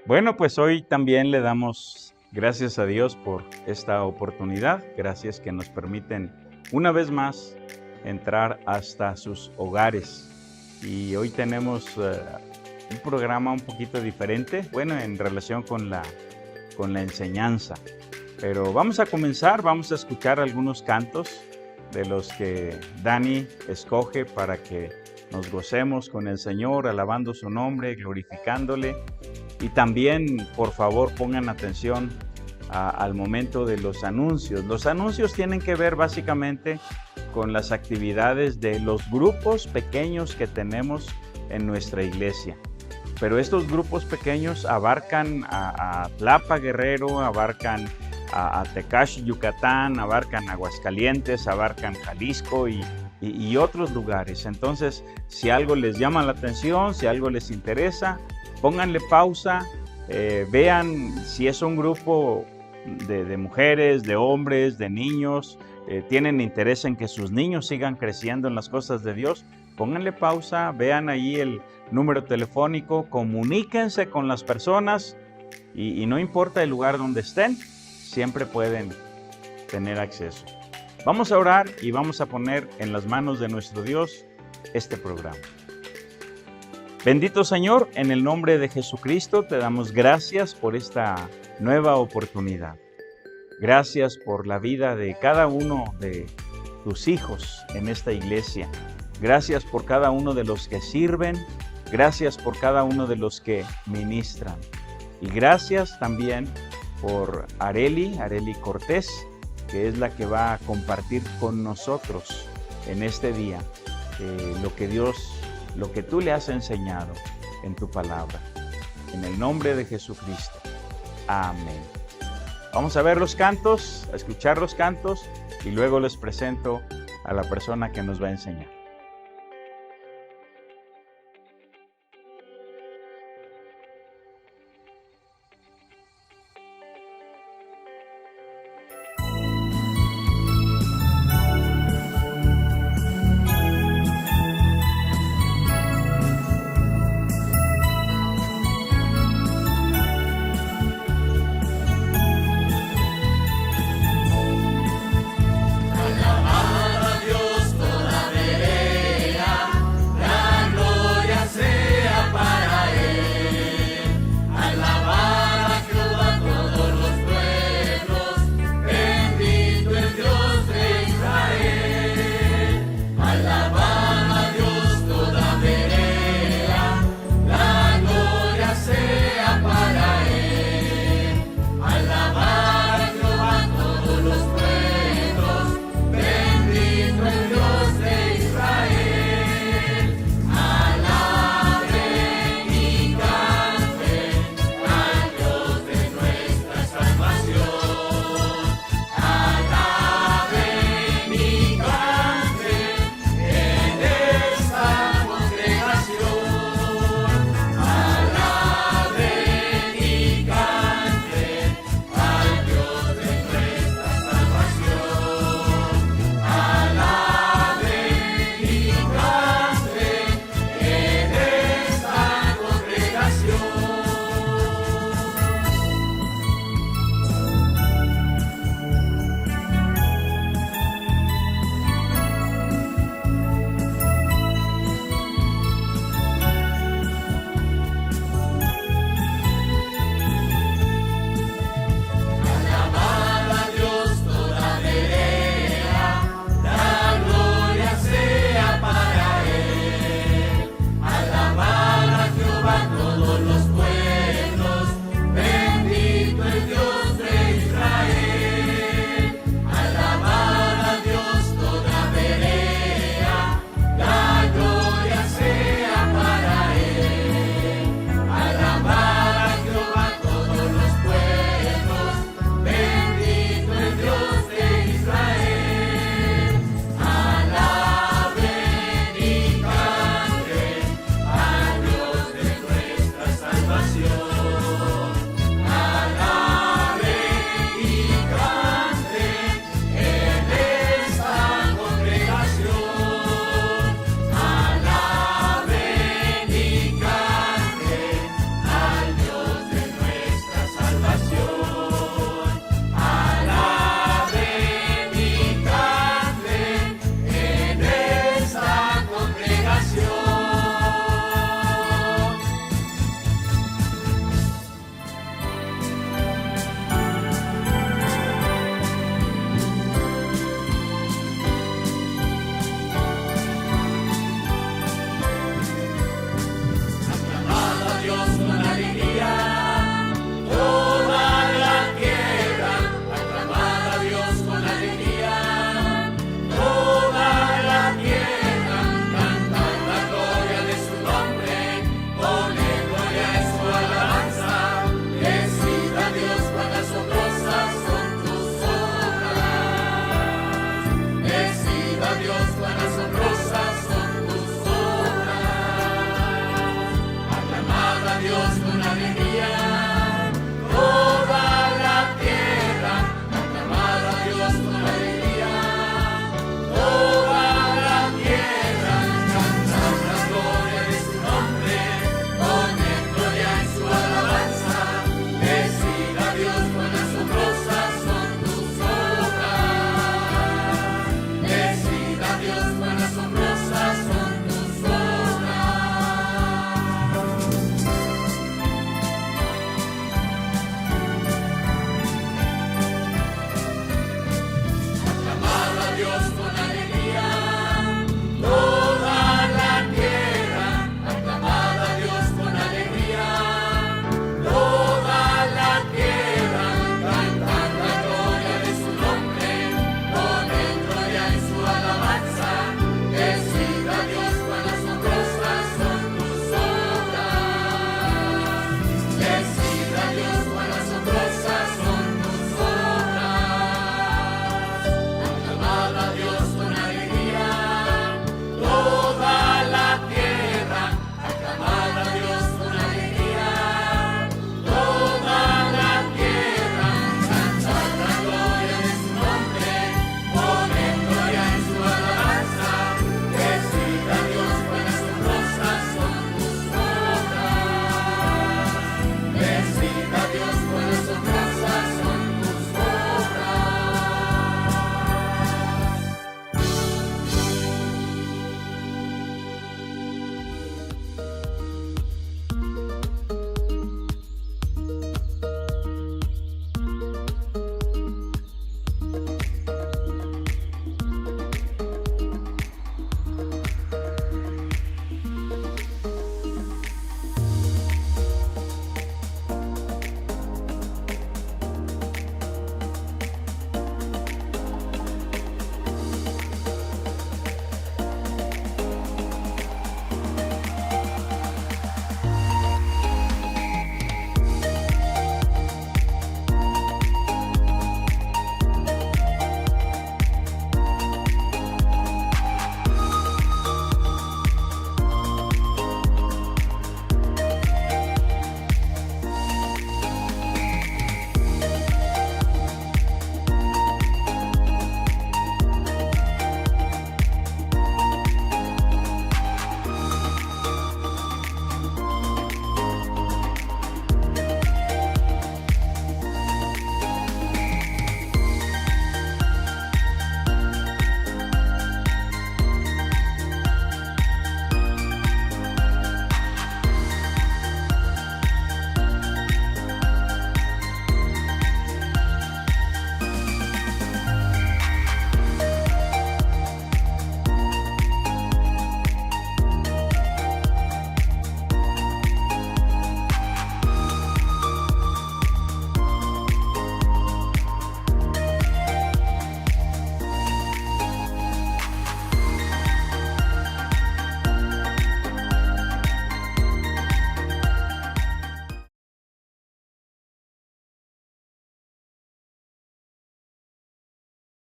Bueno, pues hoy también le damos gracias a Dios por esta oportunidad. Gracias que nos permiten una vez más entrar hasta sus hogares. Y hoy tenemos un programa un poquito diferente, bueno, en relación con la enseñanza. Pero vamos a comenzar, vamos a escuchar algunos cantos de los que Dani escoge para que nos gocemos con el Señor, alabando su nombre, glorificándole. Y también, por favor, pongan atención al momento de los anuncios. Los anuncios tienen que ver básicamente con las actividades de los grupos pequeños que tenemos en nuestra iglesia. Pero estos grupos pequeños abarcan a Tlapa, Guerrero, abarcan a Tecash, Yucatán, abarcan Aguascalientes, abarcan Jalisco y otros lugares. Entonces, si algo les llama la atención, si algo les interesa, pónganle pausa, vean si es un grupo de mujeres, de hombres, de niños, tienen interés en que sus niños sigan creciendo en las cosas de Dios, pónganle pausa, vean ahí el número telefónico, comuníquense con las personas y no importa el lugar donde estén, siempre pueden tener acceso. Vamos a orar y vamos a poner en las manos de nuestro Dios este programa. Bendito Señor, en el nombre de Jesucristo te damos gracias por esta nueva oportunidad. Gracias por la vida de cada uno de tus hijos en esta iglesia. Gracias por cada uno de los que sirven. Gracias por cada uno de los que ministran. Y gracias también por Areli Cortés, que es la que va a compartir con nosotros en este día lo que tú le has enseñado en tu palabra. En el nombre de Jesucristo. Amén. Vamos a ver los cantos, a escuchar los cantos y luego les presento a la persona que nos va a enseñar. Alabar a Dios toda vez.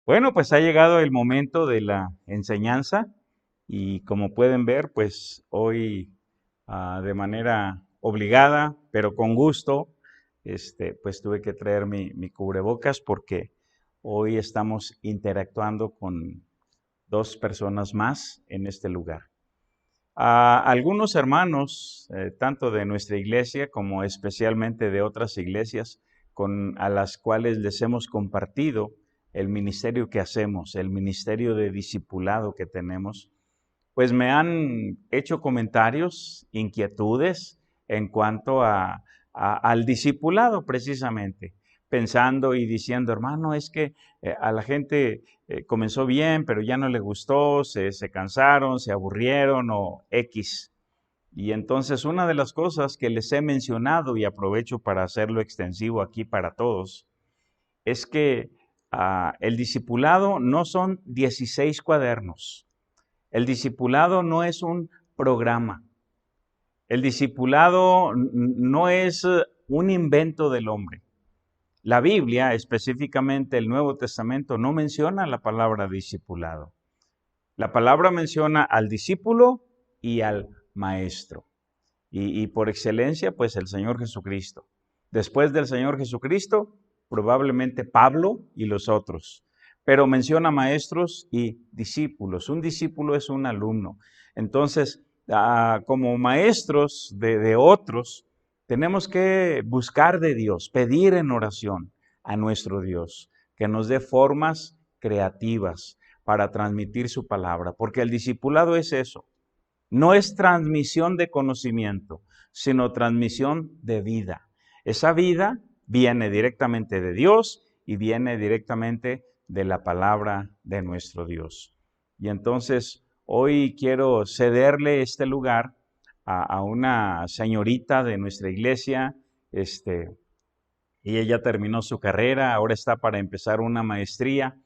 Bueno, pues ha llegado el momento de la enseñanza y como pueden ver, pues hoy de manera obligada, pero con gusto, pues tuve que traer mi cubrebocas porque hoy estamos interactuando con dos personas más en este lugar. Algunos hermanos, tanto de nuestra iglesia como especialmente de otras iglesias, a las cuales les hemos compartido el ministerio que hacemos, el ministerio de discipulado que tenemos, pues me han hecho comentarios, inquietudes en cuanto al discipulado precisamente, pensando y diciendo, hermano, es que a la gente comenzó bien, pero ya no le gustó, se cansaron, se aburrieron o X. Y entonces una de las cosas que les he mencionado, y aprovecho para hacerlo extensivo aquí para todos, es que el discipulado no son 16 cuadernos. El discipulado no es un programa. El discipulado no es un invento del hombre. La Biblia, específicamente el Nuevo Testamento, no menciona la palabra discipulado. La palabra menciona al discípulo y al maestro. Y por excelencia, pues el Señor Jesucristo. Después del Señor Jesucristo, probablemente Pablo y los otros. Pero menciona maestros y discípulos. Un discípulo es un alumno. Entonces, como maestros de otros, tenemos que buscar de Dios, pedir en oración a nuestro Dios, que nos dé formas creativas para transmitir su palabra, porque el discipulado es eso. No es transmisión de conocimiento, sino transmisión de vida. Esa vida viene directamente de Dios y viene directamente de la palabra de nuestro Dios. Y entonces hoy quiero cederle este lugar a una señorita de nuestra iglesia, y ella terminó su carrera, ahora está para empezar una maestría,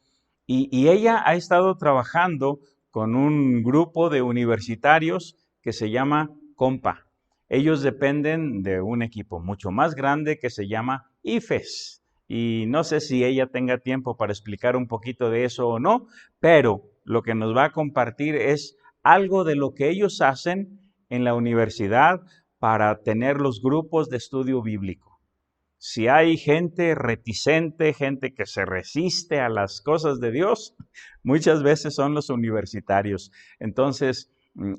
y ella ha estado trabajando con un grupo de universitarios que se llama COMPA. Ellos dependen de un equipo mucho más grande que se llama IFES. Y no sé si ella tenga tiempo para explicar un poquito de eso o no, pero lo que nos va a compartir es algo de lo que ellos hacen en la universidad para tener los grupos de estudio bíblico. Si hay gente reticente, gente que se resiste a las cosas de Dios, muchas veces son los universitarios. Entonces,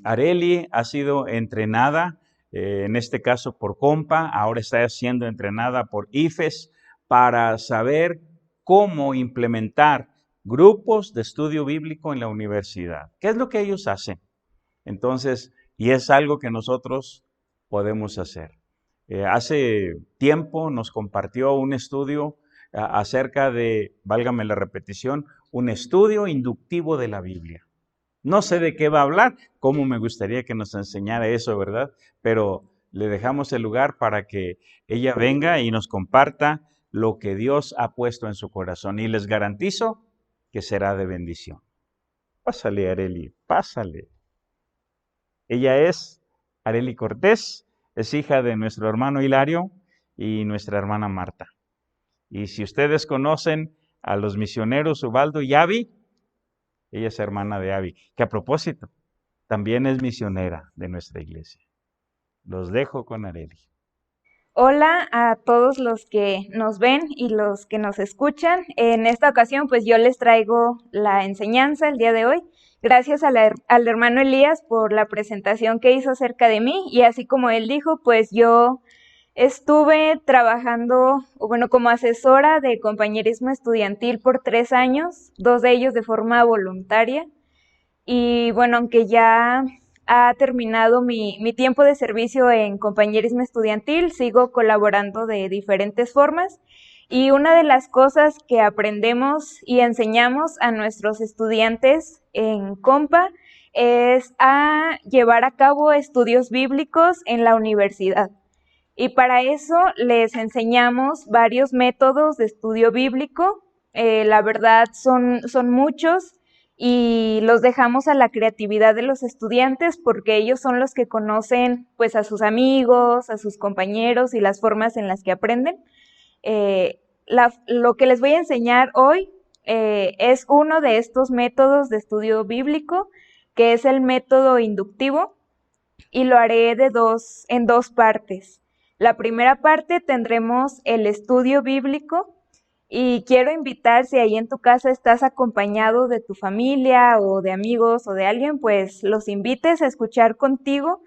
Areli ha sido entrenada, en este caso por COMPA, ahora está siendo entrenada por IFES para saber cómo implementar grupos de estudio bíblico en la universidad. ¿Qué es lo que ellos hacen? Entonces, y es algo que nosotros podemos hacer. Hace tiempo nos compartió un estudio acerca de, válgame la repetición, un estudio inductivo de la Biblia. No sé de qué va a hablar, cómo me gustaría que nos enseñara eso, ¿verdad? Pero le dejamos el lugar para que ella venga y nos comparta lo que Dios ha puesto en su corazón. Y les garantizo que será de bendición. Pásale, Areli, pásale. Ella es Areli Cortés, es hija de nuestro hermano Hilario y nuestra hermana Marta. Y si ustedes conocen a los misioneros Ubaldo y Avi, ella es hermana de Avi, que a propósito, también es misionera de nuestra iglesia. Los dejo con Areli. Hola a todos los que nos ven y los que nos escuchan. En esta ocasión, pues yo les traigo la enseñanza el día de hoy. Gracias al hermano Elías por la presentación que hizo acerca de mí, y así como él dijo, pues yo estuve trabajando, como asesora de compañerismo estudiantil por 3 años, 2 de ellos de forma voluntaria. Y bueno, aunque ya ha terminado mi tiempo de servicio en compañerismo estudiantil, sigo colaborando de diferentes formas. Y una de las cosas que aprendemos y enseñamos a nuestros estudiantes en Compa es a llevar a cabo estudios bíblicos en la universidad. Y para eso les enseñamos varios métodos de estudio bíblico. La verdad son muchos, y los dejamos a la creatividad de los estudiantes porque ellos son los que conocen pues a sus amigos, a sus compañeros y las formas en las que aprenden. Lo que les voy a enseñar hoy es uno de estos métodos de estudio bíblico, que es el método inductivo, y lo haré en dos partes. La primera parte tendremos el estudio bíblico y quiero invitar, si ahí en tu casa estás acompañado de tu familia o de amigos o de alguien, pues los invites a escuchar contigo,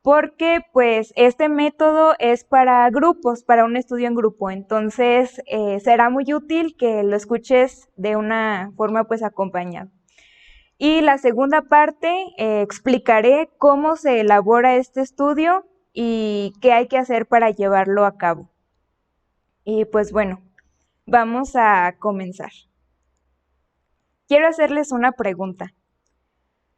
porque pues este método es para grupos, para un estudio en grupo. Entonces será muy útil que lo escuches de una forma pues acompañada. Y la segunda parte, explicaré cómo se elabora este estudio y qué hay que hacer para llevarlo a cabo. Y pues bueno, vamos a comenzar. Quiero hacerles una pregunta.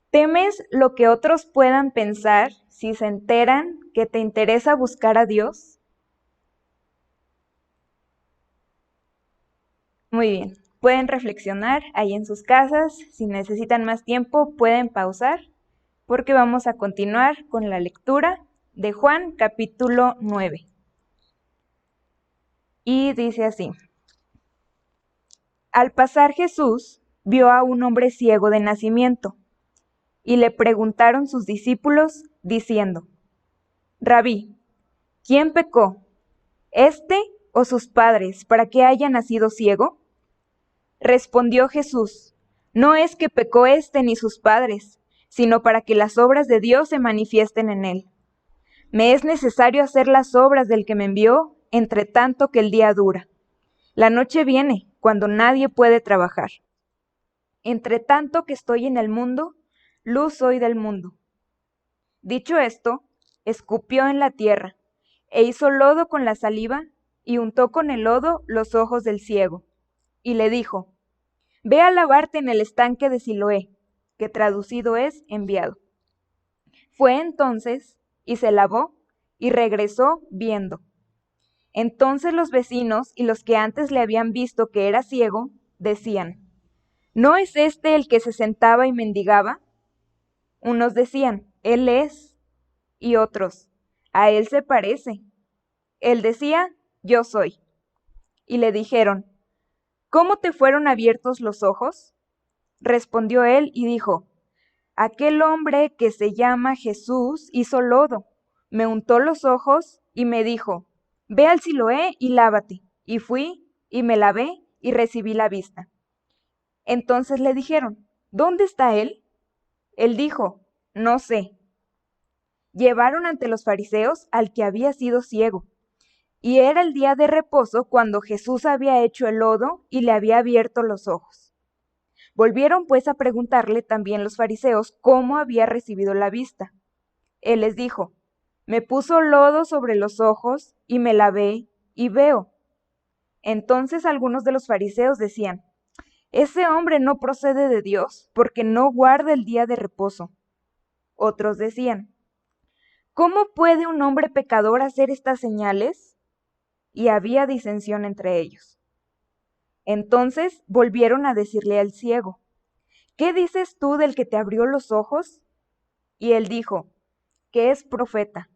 ¿Temes lo que otros puedan pensar si se enteran que te interesa buscar a Dios? Muy bien. Pueden reflexionar ahí en sus casas. Si necesitan más tiempo, pueden pausar, porque vamos a continuar con la lectura de Juan capítulo 9. Y dice así: Al pasar Jesús vio a un hombre ciego de nacimiento, y le preguntaron sus discípulos, diciendo: Rabí, ¿quién pecó, éste o sus padres, para que haya nacido ciego? Respondió Jesús: No es que pecó éste ni sus padres, sino para que las obras de Dios se manifiesten en él. Me es necesario hacer las obras del que me envió, entre tanto que el día dura. La noche viene, cuando nadie puede trabajar. Entre tanto que estoy en el mundo, luz soy del mundo. Dicho esto, escupió en la tierra, e hizo lodo con la saliva, y untó con el lodo los ojos del ciego, y le dijo: Ve a lavarte en el estanque de Siloé, que traducido es enviado. Fue entonces, y se lavó, y regresó viendo. Entonces los vecinos y los que antes le habían visto que era ciego, decían: ¿No es este el que se sentaba y mendigaba? Unos decían: Él es, y otros: A él se parece. Él decía: Yo soy. Y le dijeron: ¿Cómo te fueron abiertos los ojos? Respondió él y dijo: Aquel hombre que se llama Jesús hizo lodo, me untó los ojos y me dijo: Ve al Siloé y lávate. Y fui y me lavé y recibí la vista. Entonces le dijeron: ¿Dónde está él? Él dijo: No sé. Llevaron ante los fariseos al que había sido ciego. Y era el día de reposo cuando Jesús había hecho el lodo y le había abierto los ojos. Volvieron pues a preguntarle también los fariseos cómo había recibido la vista. Él les dijo: Me puso lodo sobre los ojos y me lavé y veo. Entonces algunos de los fariseos decían: Ese hombre no procede de Dios, porque no guarda el día de reposo. Otros decían: ¿Cómo puede un hombre pecador hacer estas señales? Y había disensión entre ellos. Entonces volvieron a decirle al ciego: ¿Qué dices tú del que te abrió los ojos? Y él dijo: que es profeta.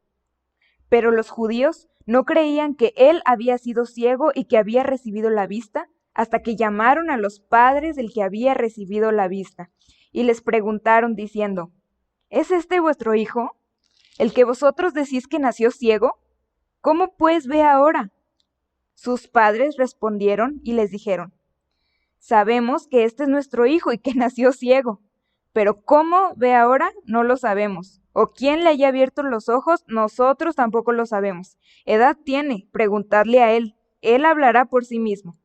Pero los judíos no creían que él había sido ciego y que había recibido la vista, hasta que llamaron a los padres del que había recibido la vista, y les preguntaron diciendo: ¿Es este vuestro hijo, el que vosotros decís que nació ciego? ¿Cómo pues ve ahora? Sus padres respondieron y les dijeron: Sabemos que este es nuestro hijo y que nació ciego, pero cómo ve ahora no lo sabemos. O quién le haya abierto los ojos, nosotros tampoco lo sabemos. Edad tiene, preguntadle a él. Él hablará por sí mismo.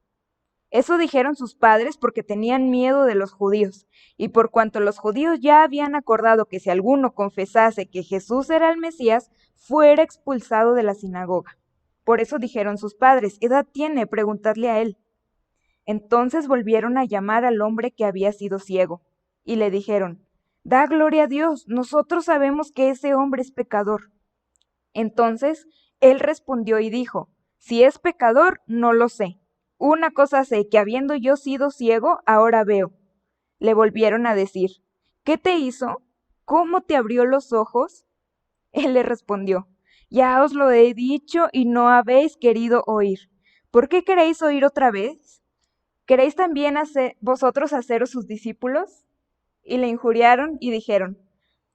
Eso dijeron sus padres porque tenían miedo de los judíos, y por cuanto los judíos ya habían acordado que si alguno confesase que Jesús era el Mesías, fuera expulsado de la sinagoga. Por eso dijeron sus padres: Edad tiene, preguntadle a él. Entonces volvieron a llamar al hombre que había sido ciego, y le dijeron: Da gloria a Dios, nosotros sabemos que ese hombre es pecador. Entonces él respondió y dijo: Si es pecador, no lo sé. Una cosa sé, que habiendo yo sido ciego, ahora veo. Le volvieron a decir: ¿Qué te hizo? ¿Cómo te abrió los ojos? Él le respondió: Ya os lo he dicho y no habéis querido oír. ¿Por qué queréis oír otra vez? ¿queréis también vosotros haceros sus discípulos? Y le injuriaron y dijeron,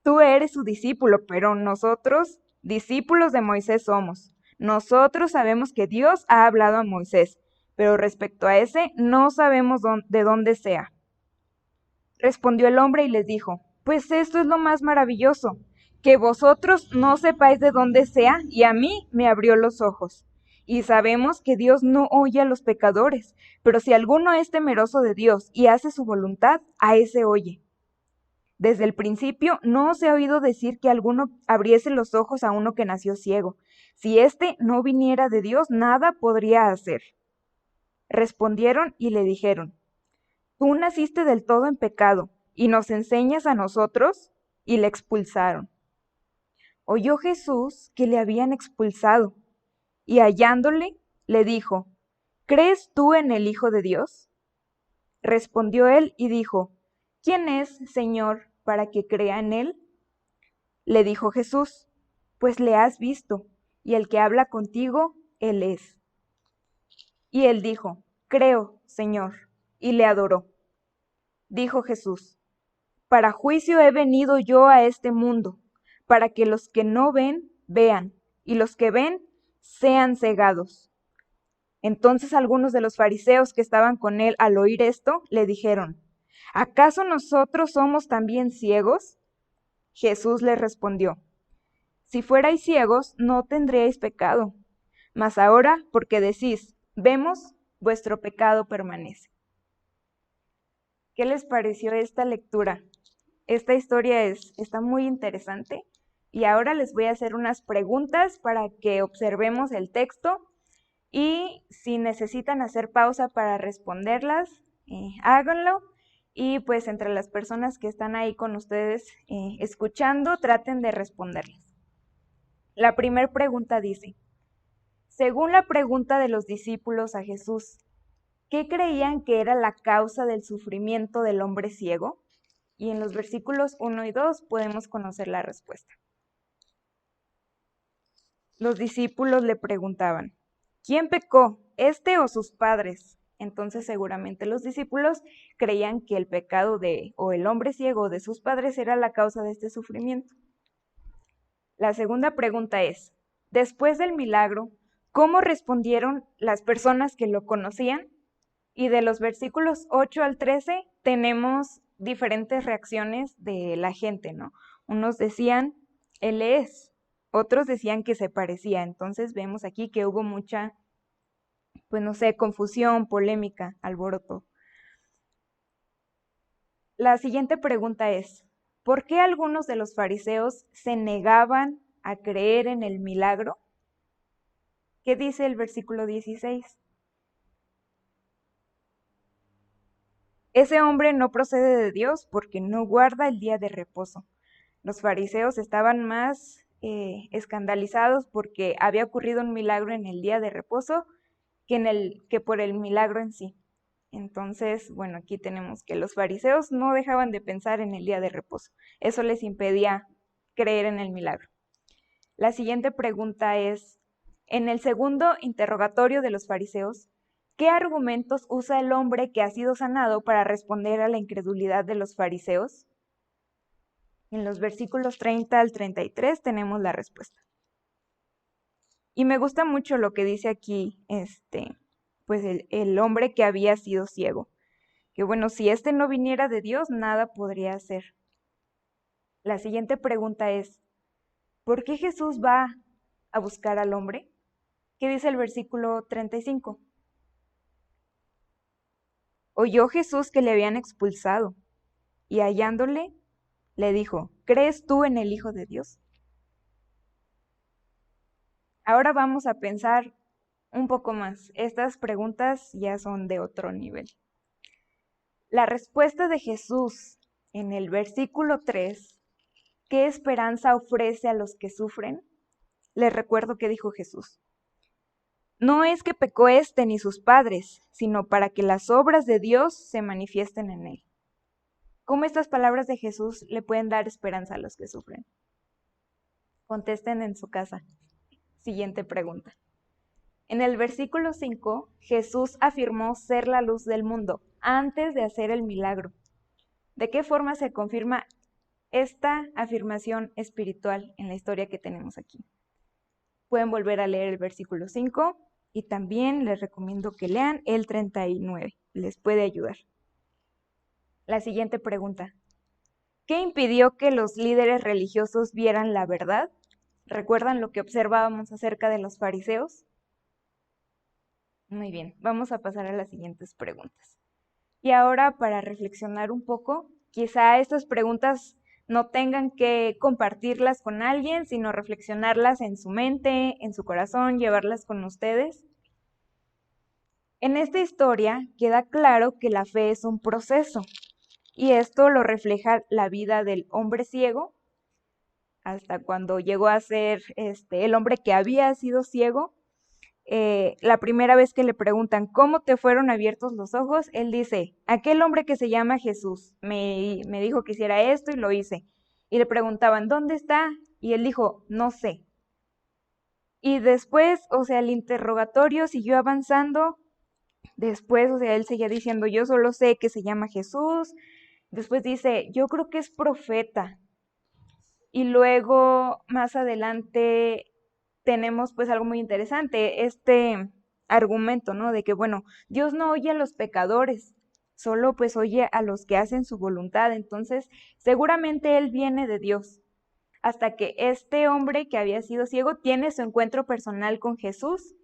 tú eres su discípulo, pero nosotros, discípulos de Moisés somos. Nosotros sabemos que Dios ha hablado a Moisés, pero respecto a ese, no sabemos de dónde sea. Respondió el hombre y les dijo, pues esto es lo más maravilloso, que vosotros no sepáis de dónde sea, y a mí me abrió los ojos. Y sabemos que Dios no oye a los pecadores, pero si alguno es temeroso de Dios y hace su voluntad, a ese oye. Desde el principio no se ha oído decir que alguno abriese los ojos a uno que nació ciego. Si éste no viniera de Dios, nada podría hacer. Respondieron y le dijeron, tú naciste del todo en pecado, y nos enseñas a nosotros, y le expulsaron. Oyó Jesús que le habían expulsado, y hallándole, le dijo, ¿crees tú en el Hijo de Dios? Respondió él y dijo, ¿quién es, Señor, para que crea en él? Le dijo Jesús, pues le has visto, y el que habla contigo, él es. Y él dijo, creo, Señor, y le adoró. Dijo Jesús, para juicio he venido yo a este mundo, para que los que no ven, vean, y los que ven, sean cegados. Entonces algunos de los fariseos que estaban con él al oír esto, le dijeron, ¿acaso nosotros somos también ciegos? Jesús les respondió, si fuerais ciegos, no tendríais pecado, mas ahora, porque decís, vemos, vuestro pecado permanece. ¿Qué les pareció esta lectura? Esta historia está muy interesante y ahora les voy a hacer unas preguntas para que observemos el texto y si necesitan hacer pausa para responderlas, háganlo. Y pues entre las personas que están ahí con ustedes escuchando, traten de responderlas. La primera pregunta dice, según la pregunta de los discípulos a Jesús, ¿qué creían que era la causa del sufrimiento del hombre ciego? Y en los versículos 1 y 2 podemos conocer la respuesta. Los discípulos le preguntaban, ¿quién pecó, este o sus padres? Entonces seguramente los discípulos creían que el pecado o el hombre ciego de sus padres era la causa de este sufrimiento. La segunda pregunta es, después del milagro, ¿cómo respondieron las personas que lo conocían? Y de los versículos 8 al 13 tenemos diferentes reacciones de la gente, ¿no? Unos decían, él es, otros decían que se parecía. Entonces vemos aquí que hubo mucha, pues no sé, confusión, polémica, alboroto. La siguiente pregunta es, ¿por qué algunos de los fariseos se negaban a creer en el milagro? ¿Qué dice el versículo 16? Ese hombre no procede de Dios porque no guarda el día de reposo. Los fariseos estaban más escandalizados porque había ocurrido un milagro en el día de reposo que por el milagro en sí. Entonces, bueno, aquí tenemos que los fariseos no dejaban de pensar en el día de reposo. Eso les impedía creer en el milagro. La siguiente pregunta es, en el segundo interrogatorio de los fariseos, ¿qué argumentos usa el hombre que ha sido sanado para responder a la incredulidad de los fariseos? En los versículos 30 al 33 tenemos la respuesta. Y me gusta mucho lo que dice aquí, pues el hombre que había sido ciego. Que bueno, si este no viniera de Dios, nada podría hacer. La siguiente pregunta es, ¿por qué Jesús va a buscar al hombre? ¿Qué dice el versículo 35? Oyó Jesús que le habían expulsado, y hallándole, le dijo, ¿crees tú en el Hijo de Dios? Ahora vamos a pensar un poco más. Estas preguntas ya son de otro nivel. La respuesta de Jesús en el versículo 3, ¿qué esperanza ofrece a los que sufren? Les recuerdo que dijo Jesús. No es que pecó este ni sus padres, sino para que las obras de Dios se manifiesten en él. ¿Cómo estas palabras de Jesús le pueden dar esperanza a los que sufren? Contesten en su casa. Siguiente pregunta. En el versículo 5, Jesús afirmó ser la luz del mundo antes de hacer el milagro. ¿De qué forma se confirma esta afirmación espiritual en la historia que tenemos aquí? Pueden volver a leer el versículo 5 y también les recomiendo que lean el 39, les puede ayudar. La siguiente pregunta. ¿Qué impidió que los líderes religiosos vieran la verdad? ¿Recuerdan lo que observábamos acerca de los fariseos? Muy bien, vamos a pasar a las siguientes preguntas. Y ahora, para reflexionar un poco, quizá estas preguntas no tengan que compartirlas con alguien, sino reflexionarlas en su mente, en su corazón, llevarlas con ustedes. En esta historia queda claro que la fe es un proceso, y esto lo refleja la vida del hombre ciego, hasta cuando llegó a ser el hombre que había sido ciego. La primera vez que le preguntan ¿cómo te fueron abiertos los ojos? Él dice, aquel hombre que se llama Jesús me dijo que hiciera esto y lo hice. Y le preguntaban, ¿dónde está? Y él dijo, no sé. Y después, el interrogatorio siguió avanzando. Después, él seguía diciendo, yo solo sé que se llama Jesús. Después dice, yo creo que es profeta. Y luego, más adelante, tenemos pues algo muy interesante, este argumento, ¿no? De que, bueno, Dios no oye a los pecadores, solo pues oye a los que hacen su voluntad. Entonces, seguramente Él viene de Dios. Hasta que este hombre que había sido ciego tiene su encuentro personal con Jesús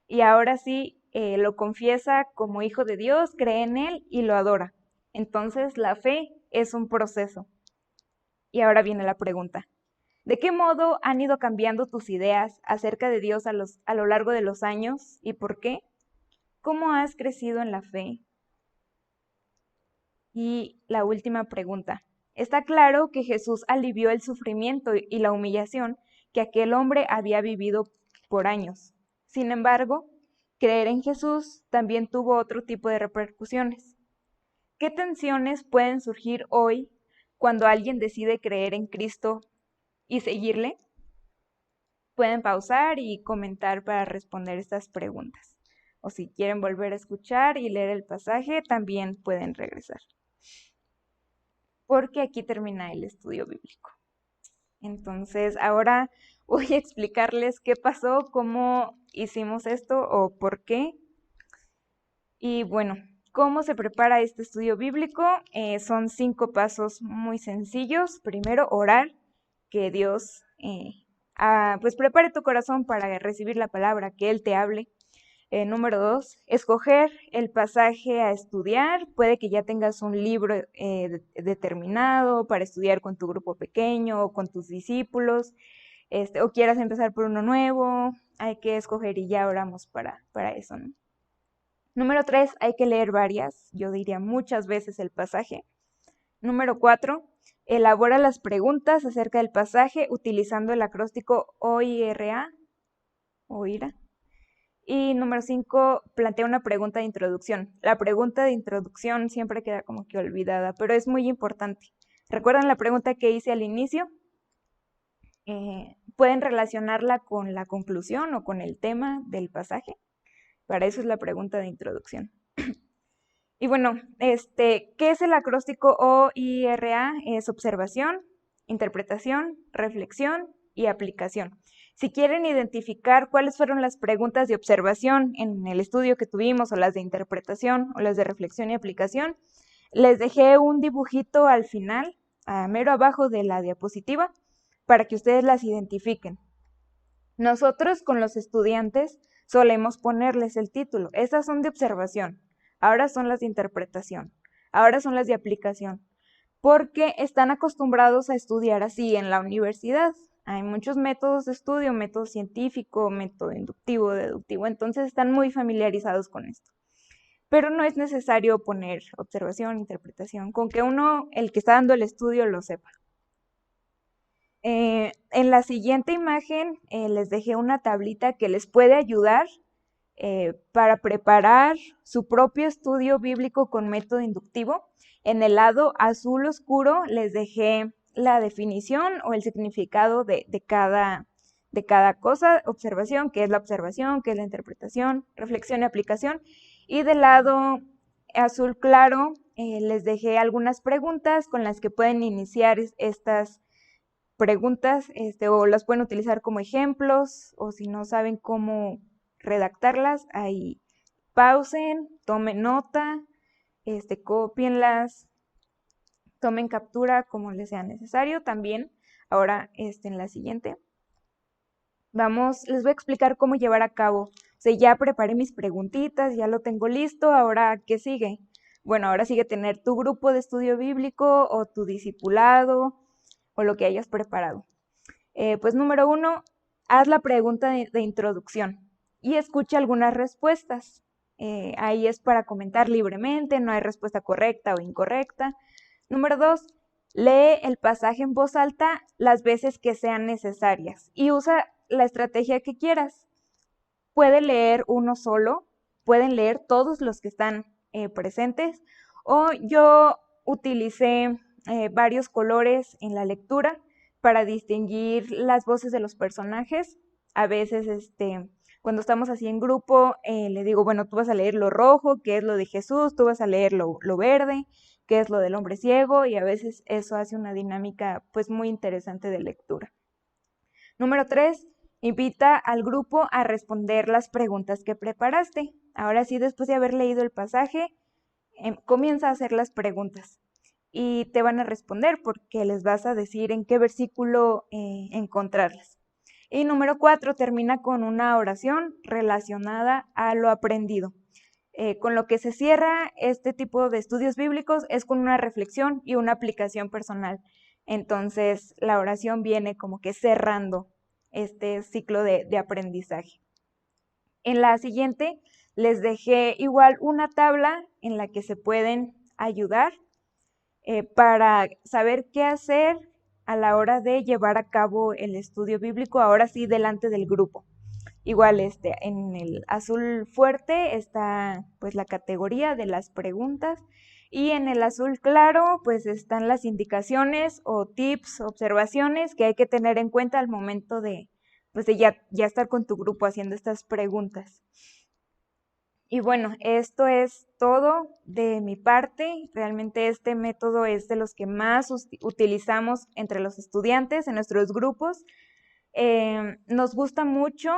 y ahora sí lo confiesa como hijo de Dios, cree en Él y lo adora. Entonces, la fe es un proceso. Y ahora viene la pregunta. ¿De qué modo han ido cambiando tus ideas acerca de Dios a lo largo de los años y por qué? ¿Cómo has crecido en la fe? Y la última pregunta. Está claro que Jesús alivió el sufrimiento y la humillación que aquel hombre había vivido por años. Sin embargo, creer en Jesús también tuvo otro tipo de repercusiones. ¿Qué tensiones pueden surgir hoy cuando alguien decide creer en Cristo y seguirle? Pueden pausar y comentar para responder estas preguntas. O si quieren volver a escuchar y leer el pasaje, también pueden regresar. Porque aquí termina el estudio bíblico. Entonces, ahora voy a explicarles qué pasó, cómo hicimos esto o por qué. Y bueno, ¿cómo se prepara este estudio bíblico? Son 5 pasos muy sencillos. Primero, orar, que Dios pues prepare tu corazón para recibir la palabra, que Él te hable. Número 2, escoger el pasaje a estudiar. Puede que ya tengas un libro determinado para estudiar con tu grupo pequeño o con tus discípulos, o quieras empezar por uno nuevo. Hay que escoger y ya oramos para eso, ¿no? Número 3, hay que leer varias, yo diría muchas veces el pasaje. Número 4, elabora las preguntas acerca del pasaje utilizando el acróstico OIRA. Y número 5, plantea una pregunta de introducción. La pregunta de introducción siempre queda como que olvidada, pero es muy importante. ¿Recuerdan la pregunta que hice al inicio? Pueden relacionarla con la conclusión o con el tema del pasaje. Para eso es la pregunta de introducción. Y bueno, ¿qué es el acróstico OIRA? Es observación, interpretación, reflexión y aplicación. Si quieren identificar cuáles fueron las preguntas de observación en el estudio que tuvimos, o las de interpretación, o las de reflexión y aplicación, les dejé un dibujito al final, mero abajo de la diapositiva, para que ustedes las identifiquen. Nosotros con los estudiantes solemos ponerles el título. Estas son de observación, ahora son las de interpretación, ahora son las de aplicación, porque están acostumbrados a estudiar así en la universidad. Hay muchos métodos de estudio, método científico, método inductivo, deductivo, entonces están muy familiarizados con esto. Pero no es necesario poner observación, interpretación, con que uno, el que está dando el estudio, lo sepa. En la siguiente imagen les dejé una tablita que les puede ayudar para preparar su propio estudio bíblico con método inductivo. En el lado azul oscuro les dejé la definición o el significado de cada de cada cosa, observación, qué es la observación, qué es la interpretación, reflexión y aplicación. Y del lado azul claro les dejé algunas preguntas con las que pueden iniciar estas preguntas o las pueden utilizar como ejemplos o si no saben cómo redactarlas, ahí pausen, tomen nota, cópienlas, tomen captura como les sea necesario también. Ahora en la siguiente les voy a explicar cómo llevar a cabo. O sea, ya preparé mis preguntitas, ya lo tengo listo, ahora ¿qué sigue? Bueno, ahora sigue tener tu grupo de estudio bíblico o tu discipulado o lo que hayas preparado. Pues número 1, haz la pregunta de introducción y escucha algunas respuestas. Ahí es para comentar libremente, no hay respuesta correcta o incorrecta. Número 2, lee el pasaje en voz alta las veces que sean necesarias y usa la estrategia que quieras. Puede leer uno solo, pueden leer todos los que están presentes, o yo utilicé varios colores en la lectura para distinguir las voces de los personajes. A veces, cuando estamos así en grupo, le digo, bueno, tú vas a leer lo rojo, que es lo de Jesús, tú vas a leer lo verde, que es lo del hombre ciego, y a veces eso hace una dinámica pues muy interesante de lectura. Número 3, invita al grupo a responder las preguntas que preparaste. Ahora sí, después de haber leído el pasaje, comienza a hacer las preguntas y te van a responder porque les vas a decir en qué versículo encontrarlas. Y número 4, termina con una oración relacionada a lo aprendido. Con lo que se cierra este tipo de estudios bíblicos es con una reflexión y una aplicación personal. Entonces, la oración viene como que cerrando este ciclo de aprendizaje. En la siguiente, les dejé igual una tabla en la que se pueden ayudar para saber qué hacer a la hora de llevar a cabo el estudio bíblico, ahora sí, delante del grupo. Igual en el azul fuerte está pues la categoría de las preguntas y en el azul claro pues están las indicaciones o tips, observaciones que hay que tener en cuenta al momento de pues de ya estar con tu grupo haciendo estas preguntas. Y bueno, esto es todo de mi parte. Realmente este método es de los que más utilizamos entre los estudiantes en nuestros grupos. Nos gusta mucho,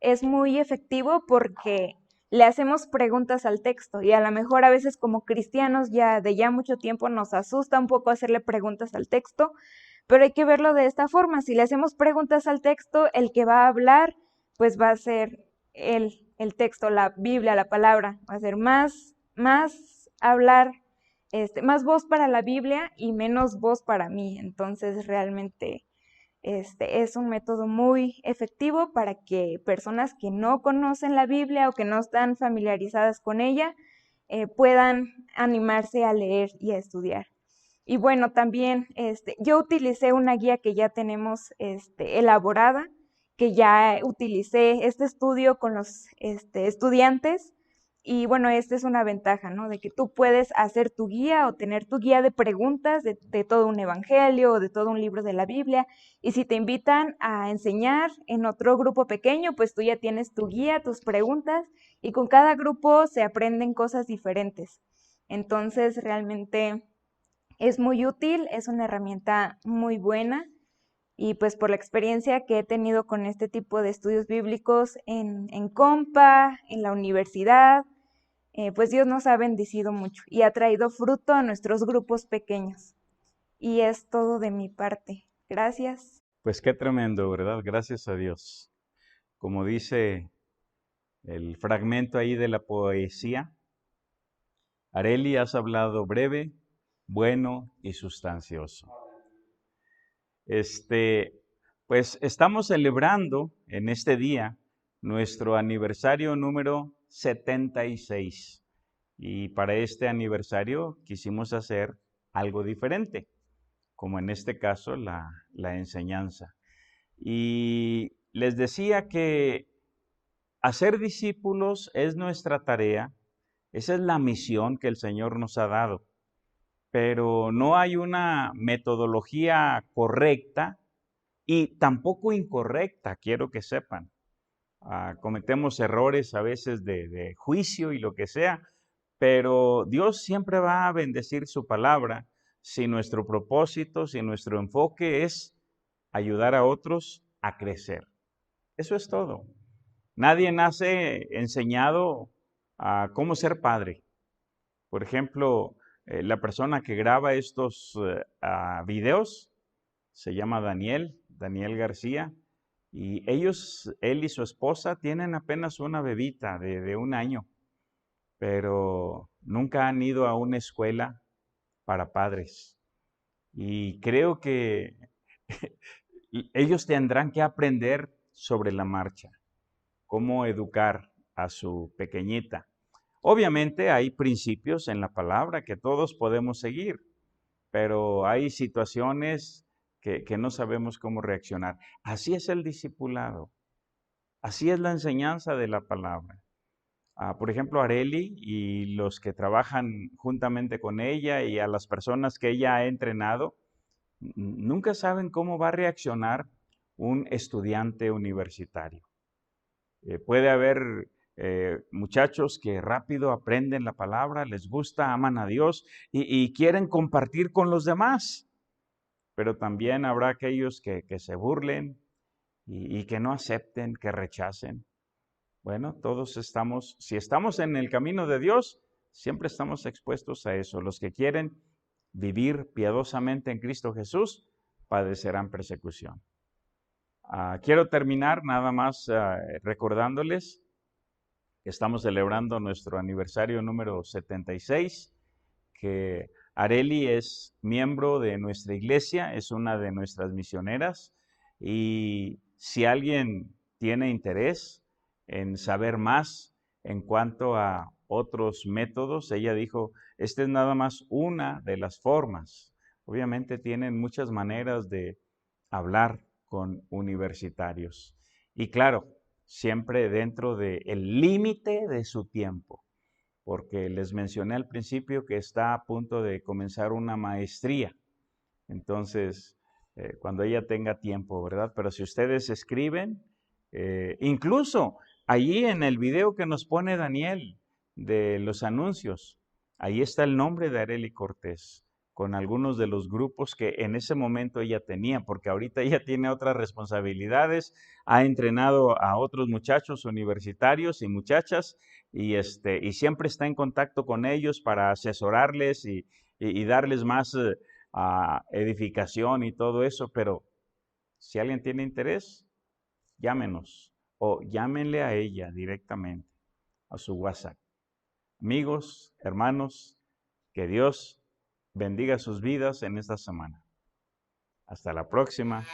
es muy efectivo porque le hacemos preguntas al texto y a lo mejor a veces como cristianos ya mucho tiempo nos asusta un poco hacerle preguntas al texto, pero hay que verlo de esta forma. Si le hacemos preguntas al texto, el que va a hablar pues va a ser el texto, la Biblia, la palabra, va a ser más hablar, más voz para la Biblia y menos voz para mí. Entonces realmente es un método muy efectivo para que personas que no conocen la Biblia o que no están familiarizadas con ella puedan animarse a leer y a estudiar. Y bueno, también yo utilicé una guía que ya tenemos elaborada, que ya utilicé este estudio con los estudiantes. Y bueno, esta es una ventaja, ¿no? De que tú puedes hacer tu guía o tener tu guía de preguntas de todo un evangelio o de todo un libro de la Biblia. Y si te invitan a enseñar en otro grupo pequeño, pues tú ya tienes tu guía, tus preguntas, y con cada grupo se aprenden cosas diferentes. Entonces, realmente es muy útil, es una herramienta muy buena. Y pues por la experiencia que he tenido con este tipo de estudios bíblicos en Compa, en la universidad, pues Dios nos ha bendecido mucho y ha traído fruto a nuestros grupos pequeños. Y es todo de mi parte. Gracias. Pues qué tremendo, ¿verdad? Gracias a Dios. Como dice el fragmento ahí de la poesía, Areli, has hablado breve, bueno y sustancioso. Pues estamos celebrando en este día nuestro aniversario número 76. Y para este aniversario quisimos hacer algo diferente, como en este caso la enseñanza. Y les decía que hacer discípulos es nuestra tarea, esa es la misión que el Señor nos ha dado, pero no hay una metodología correcta y tampoco incorrecta, quiero que sepan. Cometemos errores a veces de juicio y lo que sea, pero Dios siempre va a bendecir su palabra si nuestro propósito, si nuestro enfoque es ayudar a otros a crecer. Eso es todo. Nadie nace enseñado a cómo ser padre. Por ejemplo, la persona que graba estos videos se llama Daniel García, y él y su esposa tienen apenas una bebita de 1 año, pero nunca han ido a una escuela para padres. Y creo que ellos tendrán que aprender sobre la marcha, cómo educar a su pequeñita. Obviamente hay principios en la palabra que todos podemos seguir, pero hay situaciones que no sabemos cómo reaccionar. Así es el discipulado, así es la enseñanza de la palabra. Por ejemplo, Areli y los que trabajan juntamente con ella y a las personas que ella ha entrenado, nunca saben cómo va a reaccionar un estudiante universitario. Puede haber muchachos que rápido aprenden la palabra, les gusta, aman a Dios y quieren compartir con los demás, pero también habrá aquellos que se burlen y que no acepten, que rechacen. Bueno, todos estamos, si estamos en el camino de Dios, siempre estamos expuestos a eso. Los que quieren vivir piadosamente en Cristo Jesús padecerán persecución. Quiero terminar nada más recordándoles que estamos celebrando nuestro aniversario número 76, que Areli es miembro de nuestra iglesia, es una de nuestras misioneras, y si alguien tiene interés en saber más en cuanto a otros métodos, ella dijo, esta es nada más una de las formas. Obviamente tienen muchas maneras de hablar con universitarios. Y claro, siempre dentro del límite de su tiempo, porque les mencioné al principio que está a punto de comenzar una maestría. Entonces, cuando ella tenga tiempo, ¿verdad? Pero si ustedes escriben, incluso allí en el video que nos pone Daniel de los anuncios, ahí está el nombre de Areli Cortés, con algunos de los grupos que en ese momento ella tenía, porque ahorita ella tiene otras responsabilidades, ha entrenado a otros muchachos universitarios y muchachas, y siempre está en contacto con ellos para asesorarles y darles más edificación y todo eso, pero si alguien tiene interés, llámenos o llámenle a ella directamente a su WhatsApp. Amigos, hermanos, que Dios bendiga sus vidas en esta semana. Hasta la próxima.